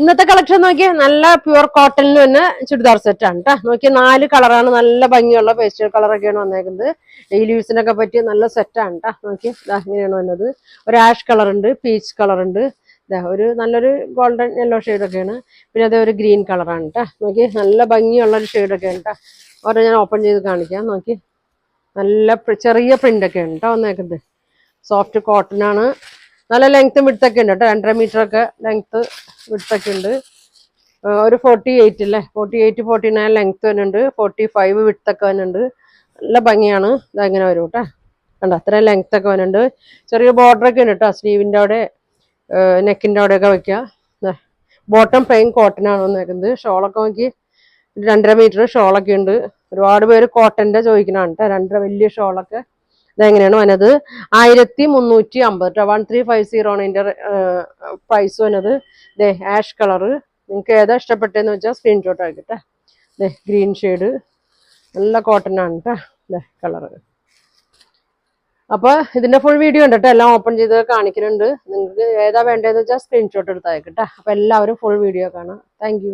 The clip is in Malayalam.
ഇന്നത്തെ കളക്ഷൻ നോക്കിയാൽ നല്ല പ്യുവർ കോട്ടണിൽ തന്നെ ചുരിദാർ സെറ്റ് ആണ് കേട്ടോ. നോക്കിയാൽ 4 കളറാണ്, നല്ല ഭംഗിയുള്ള പേസ്റ്റൽ കളറൊക്കെയാണ് വന്നേക്കുന്നത്. ഡെയിലി യൂസിനൊക്കെ പറ്റിയ നല്ല സെറ്റാണ് കേട്ടോ. നോക്കി ഇങ്ങനെയാണ് വന്നത്. ഒരു ആഷ് കളർ ഉണ്ട്, പീച്ച് കളർ ഉണ്ട്, ഒരു നല്ലൊരു ഗോൾഡൻ യെല്ലോ ഷെയ്ഡൊക്കെയാണ്. പിന്നെ അതേ ഒരു ഗ്രീൻ കളറാണ് കേട്ടോ. നോക്കി നല്ല ഭംഗിയുള്ള ഒരു ഷെയ്ഡൊക്കെയാണ് കേട്ടോ. ഓരോ ഞാൻ ഓപ്പൺ ചെയ്ത് കാണിക്കാം. നോക്കി നല്ല ചെറിയ പ്രിന്റൊക്കെയാണ് കേട്ടോ വന്നേക്കുന്നത്. സോഫ്റ്റ് കോട്ടൺ ആണ്. നല്ല ലെങ്ത്തും വിഡ്ത്തൊക്കെ ഉണ്ട് കേട്ടോ. 2.5 മീറ്റർ ഒക്കെ ലെങ്ത്ത് വിഡ്ത്തൊക്കെ ഉണ്ട്. ഒരു 48 അല്ലേ, 48 49 ലെങ്ത്ത് വരുന്നുണ്ട്, 45 വിഡ്ത്തൊക്കെ വരുന്നുണ്ട്. നല്ല ഭംഗിയാണ്. ഇതങ്ങനെ വരും കേട്ടോ. കണ്ടോ അത്രയും ലെങ്ത്തൊക്കെ വരുന്നുണ്ട്. ചെറിയ ബോർഡറൊക്കെ ഉണ്ട് കേട്ടോ. സ്ലീവിൻ്റെ അവിടെ നെക്കിൻ്റെ അവിടെയൊക്കെ വെക്കുക. ബോട്ടം പ്ലെയിൻ കോട്ടൺ ആണ് വന്നേക്കുന്നത്. ഷോളൊക്കെ നോക്കി 2.5 മീറ്റർ ഷോളൊക്കെ ഉണ്ട്. ഒരുപാട് പേര് കോട്ടൻ്റെ ചോദിക്കണതാണ് കേട്ടോ. 2.5 വലിയ ഷോളൊക്കെ. ഇതെങ്ങനെയാണ് വന്നത്? 1350 1350 ആണ് ഇതിൻ്റെ പ്രൈസ് വന്നത്. Ash colour. നിങ്ങൾക്ക് ഏതാ ഇഷ്ടപ്പെട്ടതെന്ന് വെച്ചാൽ സ്ക്രീൻഷോട്ട് ആക്കിട്ടെ. ഗ്രീൻ ഷെയ്ഡ് നല്ല കോട്ടൺ ആണ് കേട്ടോ കളറ്. അപ്പോൾ ഇതിന്റെ ഫുൾ വീഡിയോ ഉണ്ട് കേട്ടോ. എല്ലാം ഓപ്പൺ ചെയ്ത് കാണിക്കുന്നുണ്ട്. നിങ്ങൾക്ക് ഏതാ വേണ്ടതെന്ന് വെച്ചാൽ സ്ക്രീൻഷോട്ട് എടുത്ത് അയക്കട്ടെ. അപ്പോൾ എല്ലാവരും ഫുൾ വീഡിയോ കാണാം. താങ്ക്